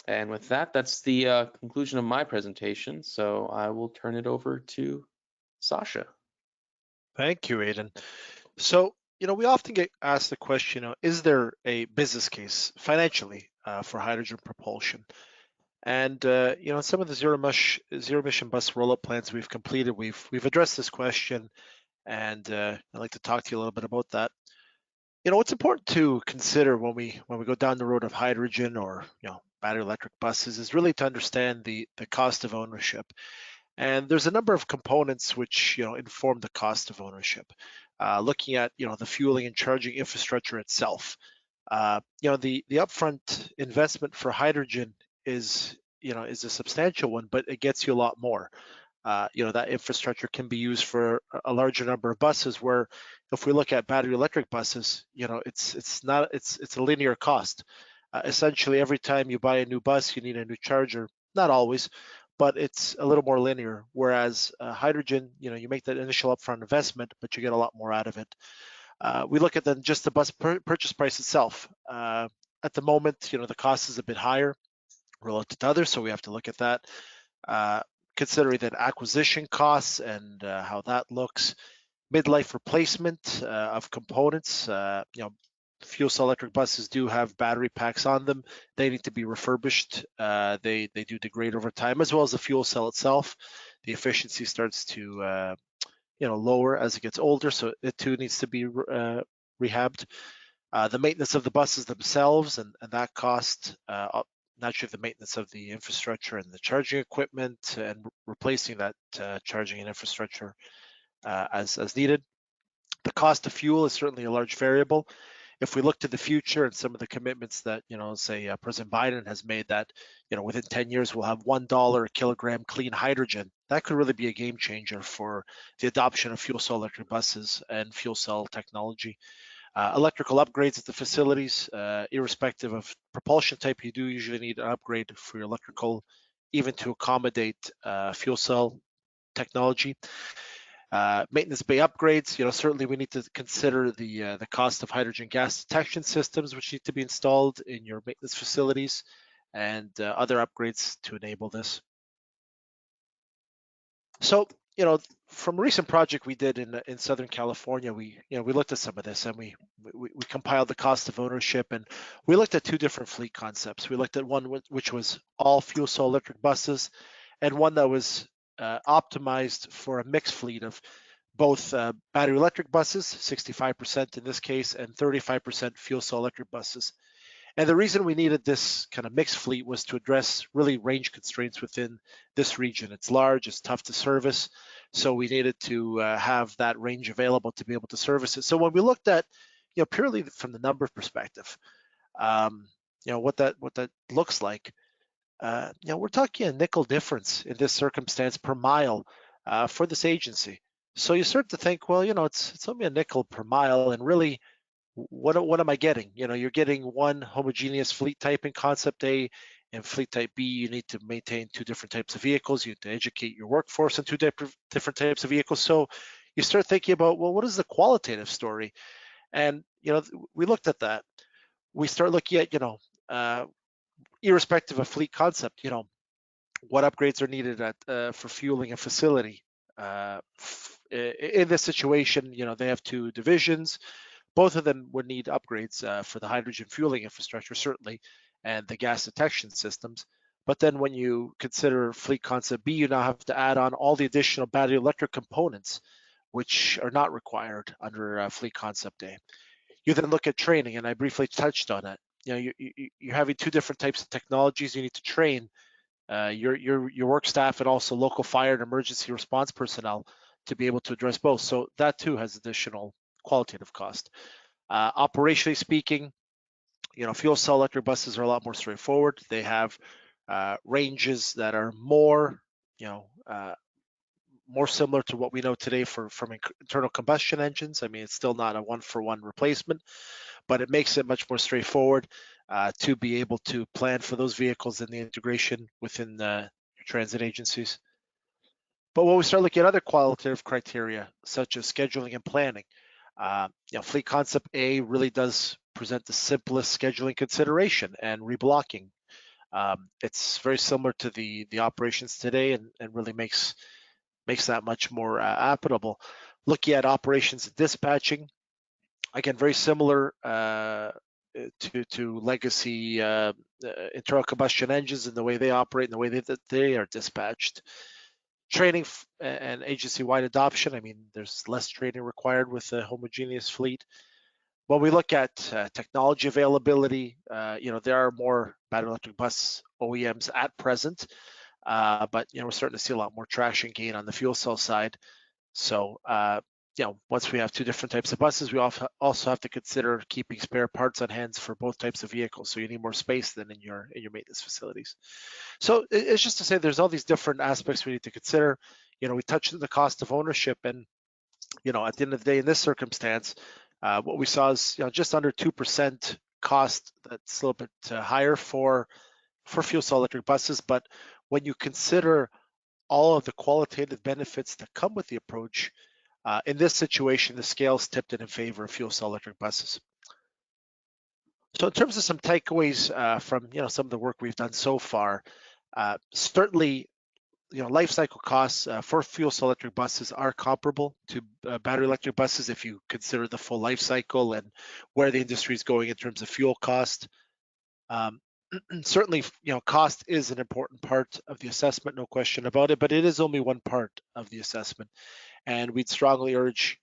And with that, that's the conclusion of my presentation. So I will turn it over to Sasha. Thank you, Aidan. So, we often get asked the question, is there a business case financially for hydrogen propulsion? And, some of the zero emission bus rollout plans we've completed, we've addressed this question, and I'd like to talk to you a little bit about that. What's important to consider when we go down the road of hydrogen or, battery electric buses is really to understand the cost of ownership. And there's a number of components which inform the cost of ownership. Looking at the fueling and charging infrastructure itself. The upfront investment for hydrogen is a substantial one, but it gets you a lot more. That infrastructure can be used for a larger number of buses, where if we look at battery electric buses, it's a linear cost. Essentially, every time you buy a new bus, you need a new charger. Not always, but it's a little more linear. Whereas hydrogen, you make that initial upfront investment, but you get a lot more out of it. We look at then just the bus purchase price itself. At the moment, the cost is a bit higher relative to others, so we have to look at that. Considering that acquisition costs and how that looks, midlife replacement of components. Fuel cell electric buses do have battery packs on them. They need to be refurbished. They do degrade over time, as well as the fuel cell itself. The efficiency starts to lower as it gets older, so it too needs to be rehabbed. The maintenance of the buses themselves and that cost. Naturally, the maintenance of the infrastructure and the charging equipment and replacing that charging and infrastructure as needed. The cost of fuel is certainly a large variable. if we look to the future and some of the commitments that, say President Biden has made that, within 10 years we'll have $1 a kilogram clean hydrogen, that could really be a game changer for the adoption of fuel cell electric buses and fuel cell technology. Electrical upgrades at the facilities, irrespective of propulsion type, you do usually need an upgrade for your electrical, even to accommodate fuel cell technology. Maintenance bay upgrades, certainly we need to consider the cost of hydrogen gas detection systems, which need to be installed in your maintenance facilities, and other upgrades to enable this. So, from a recent project we did in Southern California, we looked at some of this, and we compiled the cost of ownership, and we looked at two different fleet concepts. We looked at one which was all fuel cell electric buses, and one that was optimized for a mixed fleet of both battery electric buses, 65% in this case, and 35% fuel cell electric buses. And the reason we needed this kind of mixed fleet was to address really range constraints within this region. It's large, it's tough to service, so we needed to have that range available to be able to service it. So when we looked at, purely from the number perspective, what that looks like, we're talking a nickel difference in this circumstance per mile for this agency. So you start to think, well, it's only a nickel per mile, and really, what am I getting? You're getting one homogeneous fleet type in concept A, and fleet type B, you need to maintain two different types of vehicles. You have to educate your workforce on two different types of vehicles. So you start thinking about, well, what is the qualitative story? And, we looked at that. We start looking at, irrespective of fleet concept, what upgrades are needed for fueling a facility. In this situation, they have two divisions. Both of them would need upgrades for the hydrogen fueling infrastructure, certainly, and the gas detection systems. But then when you consider fleet concept B, you now have to add on all the additional battery electric components, which are not required under fleet concept A. You then look at training, and I briefly touched on it. You're having two different types of technologies you need to train your work staff and also local fire and emergency response personnel to be able to address both. So that too has additional qualitative cost. Operationally speaking, fuel cell electric buses are a lot more straightforward. They have ranges that are more, more similar to what we know today from internal combustion engines. I mean, it's still not a one-for-one replacement, but it makes it much more straightforward to be able to plan for those vehicles and the integration within your transit agencies. But when we start looking at other qualitative criteria, such as scheduling and planning, fleet concept A really does present the simplest scheduling consideration and reblocking. It's very similar to the operations today, and really makes that much more applicable. Looking at operations and dispatching, again, very similar to legacy internal combustion engines and the way they operate and the way that they are dispatched. Training and agency-wide adoption, I mean, there's less training required with a homogeneous fleet. When we look at technology availability, there are more battery electric bus OEMs at present, but we're starting to see a lot more traction gain on the fuel cell side. So once we have two different types of buses, we also have to consider keeping spare parts on hand for both types of vehicles. So you need more space than in your maintenance facilities. So it's just to say there's all these different aspects we need to consider. We touched on the cost of ownership, and at the end of the day, in this circumstance, what we saw is just under 2% cost. That's a little bit higher for fuel cell electric buses, but when you consider all of the qualitative benefits that come with the approach, in this situation, the scales tipped in favor of fuel cell electric buses. So in terms of some takeaways from some of the work we've done so far, certainly life cycle costs for fuel cell electric buses are comparable to battery electric buses if you consider the full life cycle and where the industry is going in terms of fuel cost. Certainly, cost is an important part of the assessment, no question about it, but it is only one part of the assessment. And we'd strongly urge,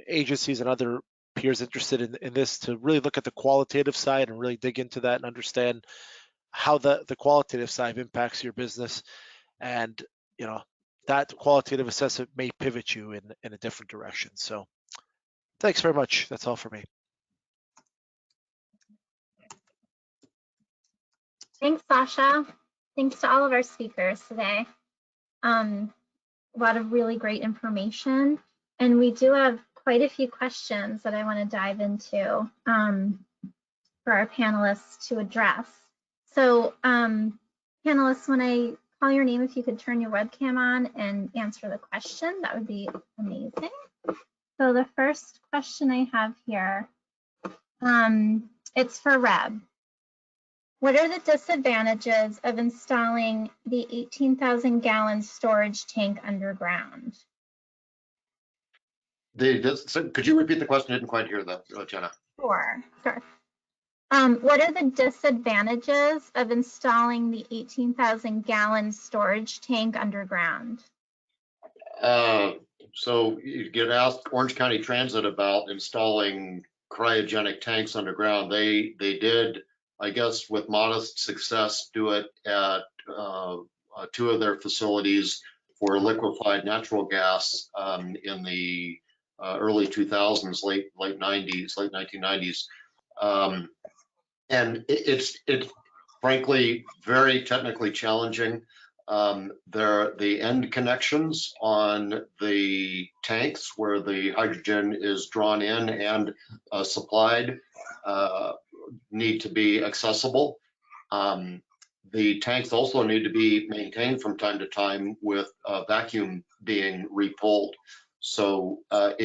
agencies and other peers interested in this to really look at the qualitative side and really dig into that and understand how the qualitative side impacts your business. And, that qualitative assessment may pivot you in a different direction. So thanks very much. That's all for me. Thanks, Sasha. Thanks to all of our speakers today. A lot of really great information. And we do have quite a few questions that I want to dive into for our panelists to address. So panelists, when I call your name, if you could turn your webcam on and answer the question, that would be amazing. So the first question I have here, it's for Reb. What are the disadvantages of installing the 18,000 gallon storage tank underground? So could you repeat the question? I didn't quite hear that, Jenna. Sure. What are the disadvantages of installing the 18,000 gallon storage tank underground? So you get asked Orange County Transit about installing cryogenic tanks underground. They did, I guess, with modest success, do it at 2 of their facilities for liquefied natural gas in the early 2000s, late 1990s. And it's frankly very technically challenging. The end connections on the tanks where the hydrogen is drawn in and supplied need to be accessible. The tanks also need to be maintained from time to time with vacuum being repulled. So that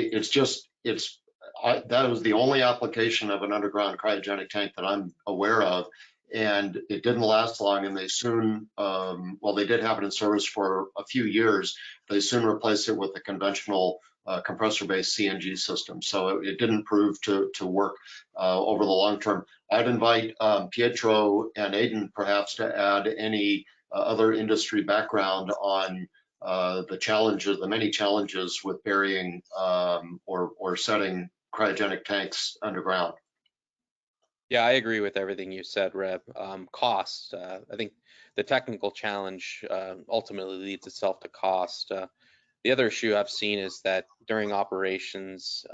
was the only application of an underground cryogenic tank that I'm aware of. And it didn't last long, and they soon, well, they did have it in service for a few years. They soon replaced it with a conventional compressor-based CNG system. So it didn't prove to work over the long term. I'd invite Pietro and Aidan perhaps to add any other industry background on the many challenges with burying or setting cryogenic tanks underground. Yeah, I agree with everything you said, Reb. Cost, I think the technical challenge ultimately leads itself to cost. The other issue I've seen is that during operations,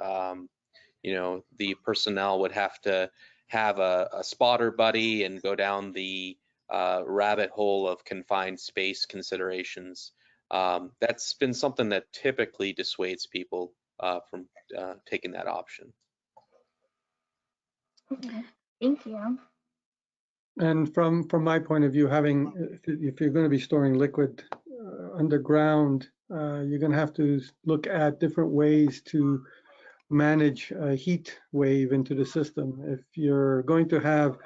the personnel would have to have a spotter buddy and go down the rabbit hole of confined space considerations. That's been something that typically dissuades people from taking that option. Okay, thank you. And from my point of view, if you're going to be storing liquid underground, you're going to have to look at different ways to manage a heat wave into the system. If you're going to have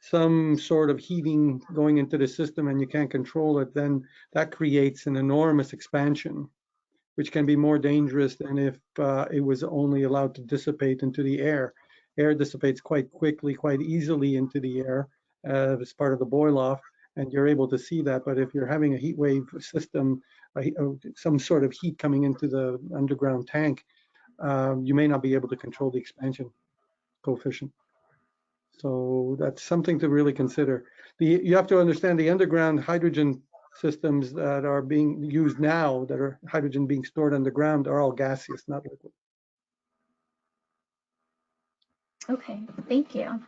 some sort of heating going into the system and you can't control it, then that creates an enormous expansion, which can be more dangerous than if it was only allowed to dissipate into the air. Air dissipates quite quickly, quite easily into the air as part of the boil off, and you're able to see that. But if you're having a heat wave system, some sort of heat coming into the underground tank, you may not be able to control the expansion coefficient. So that's something to really consider. You have to understand the underground hydrogen systems that are being used now, that are hydrogen being stored underground, are all gaseous, not liquid. Okay, thank you.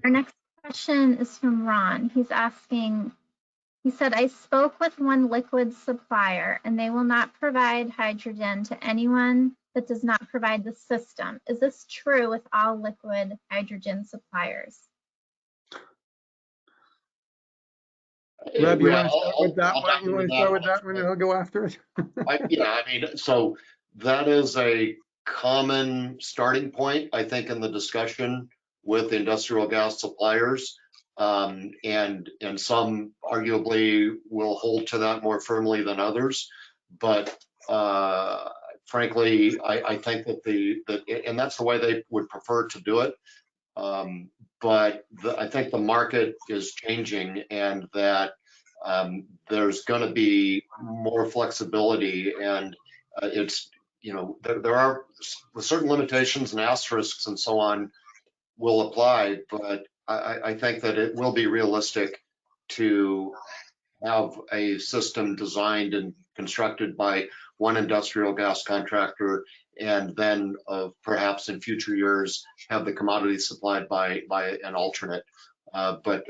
Our next question is from Ron. He's asking, he said, I spoke with one liquid supplier and they will not provide hydrogen to anyone that does not provide the system. Is this true with all liquid hydrogen suppliers? Reb, you want to start with that one? You want to start with that one and I'll go after it? So that is a common starting point, I think, in the discussion with industrial gas suppliers. And some arguably will hold to that more firmly than others. But frankly, I think that and that's the way they would prefer to do it. But I think the market is changing, and that there's going to be more flexibility, and there are certain limitations and asterisks and so on will apply, but I think that it will be realistic to have a system designed and constructed by one industrial gas contractor, and then perhaps in future years have the commodity supplied by an alternate. But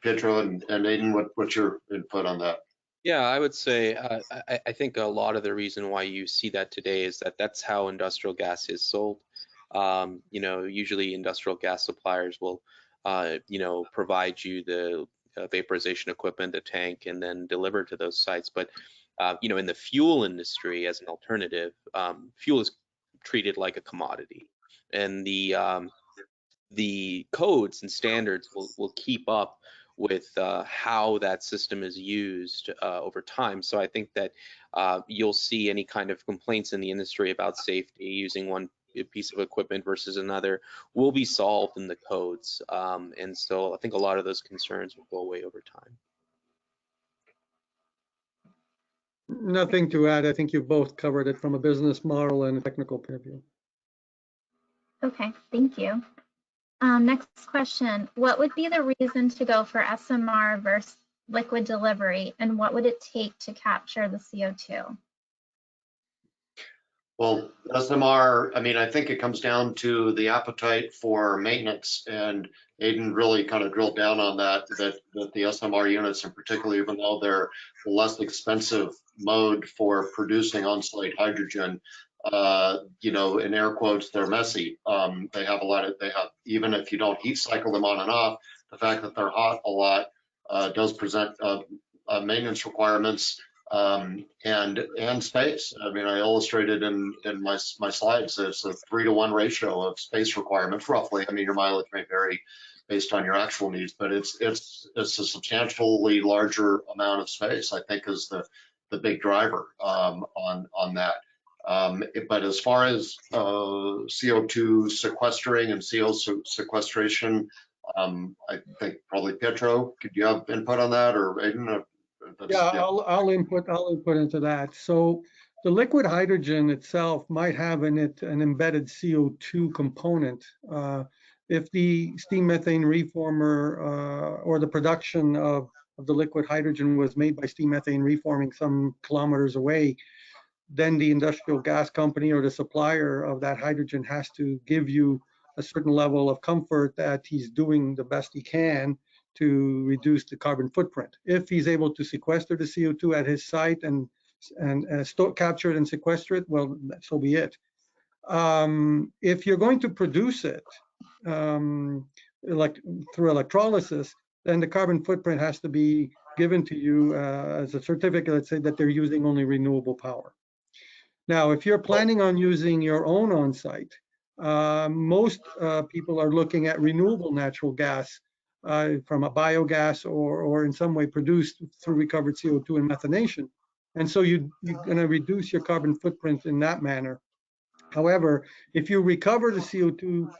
Pietro and Aidan, what's your input on that? Yeah, I would say I think a lot of the reason why you see that today is that that's how industrial gas is sold. Usually industrial gas suppliers will, provide you the vaporization equipment, the tank, and then deliver to those sites. But in the fuel industry, as an alternative, fuel is treated like a commodity, and the codes and standards will keep up with how that system is used over time. So I think that you'll see any kind of complaints in the industry about safety using one piece of equipment versus another will be solved in the codes. And so I think a lot of those concerns will go away over time. Nothing to add. I think you both covered it from a business model and a technical point of view. Okay, thank you. Next question. What would be the reason to go for SMR versus liquid delivery, and what would it take to capture the CO2? Well, SMR, I mean, I think it comes down to the appetite for maintenance, and Aidan really kind of drilled down on that the SMR units in particular, even though they're the less expensive mode for producing on-site hydrogen, in air quotes, they're messy. They have even if you don't heat cycle them on and off, the fact that they're hot a lot does present maintenance requirements and space. I mean, I illustrated in my slides, it's a 3-to-1 ratio of space requirements, roughly. I mean, your mileage may vary based on your actual needs, but it's a substantially larger amount of space, I think, is the big driver on that. But as far as CO2 sequestering and CO sequestration, I think probably Pietro, could you have input on that, or Aidan? Yeah, I'll input into that. So the liquid hydrogen itself might have in it an embedded CO2 component. If the steam methane reformer or the production of the liquid hydrogen was made by steam methane reforming some kilometers away, then the industrial gas company or the supplier of that hydrogen has to give you a certain level of comfort that he's doing the best he can to reduce the carbon footprint. If he's able to sequester the CO2 at his site and capture it and sequester it, well, so be it. If you're going to produce it like through electrolysis, then the carbon footprint has to be given to you as a certificate that say that they're using only renewable power. Now, if you're planning on using your own on-site, most people are looking at renewable natural gas from a biogas or in some way produced through recovered CO2 and methanation. And so you're going to reduce your carbon footprint in that manner. However, if you recover the CO2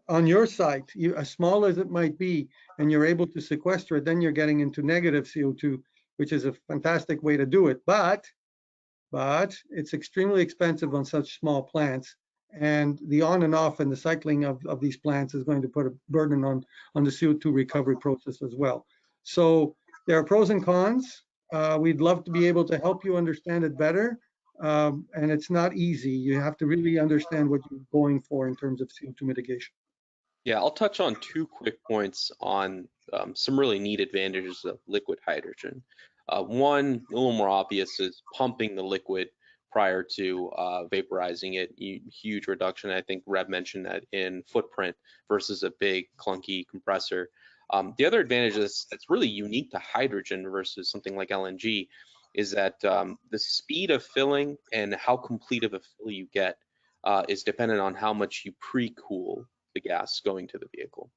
on your site, as small as it might be, and you're able to sequester it, then you're getting into negative CO2, which is a fantastic way to do it. But it's extremely expensive on such small plants, and the on and off and the cycling of these plants is going to put a burden on the CO2 recovery process as well. So there are pros and cons. We'd love to be able to help you understand it better, and it's not easy. You have to really understand what you're going for in terms of CO2 mitigation. Yeah, I'll touch on 2 quick points on some really neat advantages of liquid hydrogen. One, a little more obvious, is pumping the liquid prior to vaporizing it. Huge reduction. I think Reb mentioned that in footprint versus a big clunky compressor. The other advantage that's really unique to hydrogen versus something like LNG is that the speed of filling and how complete of a fill you get is dependent on how much you pre-cool the gas going to the vehicle.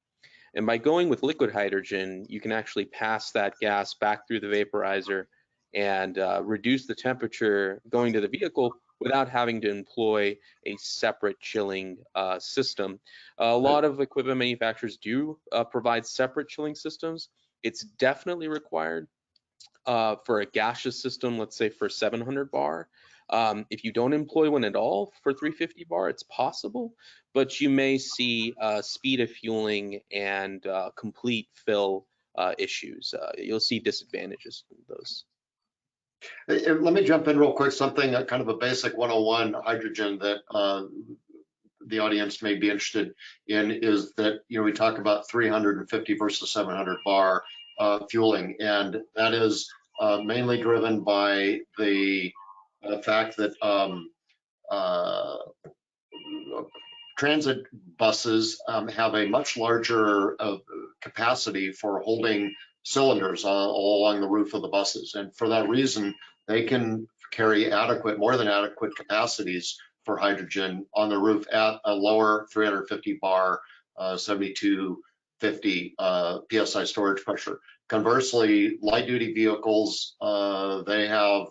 And by going with liquid hydrogen, you can actually pass that gas back through the vaporizer and reduce the temperature going to the vehicle without having to employ a separate chilling system. A lot of equipment manufacturers do provide separate chilling systems. It's definitely required for a gaseous system, let's say for 700 bar. If you don't employ one at all for 350 bar, it's possible, but you may see speed of fueling and complete fill issues. You'll see disadvantages in those. Let me jump in real quick, something kind of a basic 101 hydrogen that the audience may be interested in is that, we talk about 350 versus 700 bar fueling, and that is mainly driven by the fact that transit buses have a much larger capacity for holding cylinders all along the roof of the buses. And for that reason, they can carry more than adequate capacities for hydrogen on the roof at a lower 350 bar, 7250 PSI storage pressure. Conversely, light duty vehicles, they have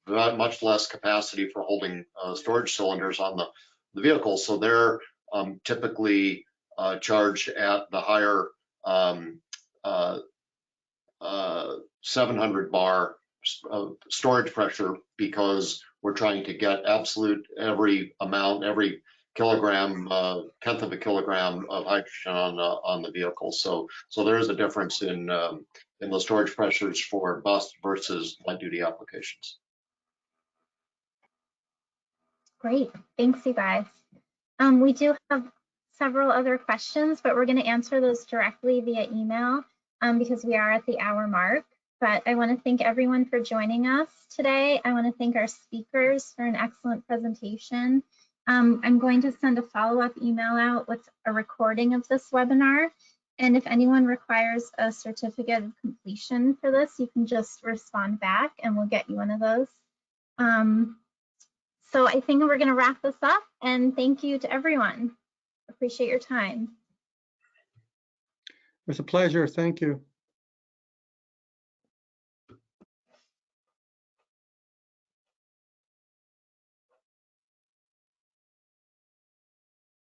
much less capacity for holding storage cylinders on the vehicle. So they're typically charged at the higher 700 bar storage pressure, because we're trying to get absolute every kilogram, tenth of a kilogram of hydrogen on the vehicle. So there is a difference in the storage pressures for bus versus light duty applications. Great, thanks you guys. We do have several other questions, but we're going to answer those directly via email because we are at the hour mark. But I want to thank everyone for joining us today. I want to thank our speakers for an excellent presentation. I'm going to send a follow-up email out with a recording of this webinar. And if anyone requires a certificate of completion for this, you can just respond back and we'll get you one of those. So I think we're going to wrap this up, and thank you to everyone. Appreciate your time. It was a pleasure. Thank you.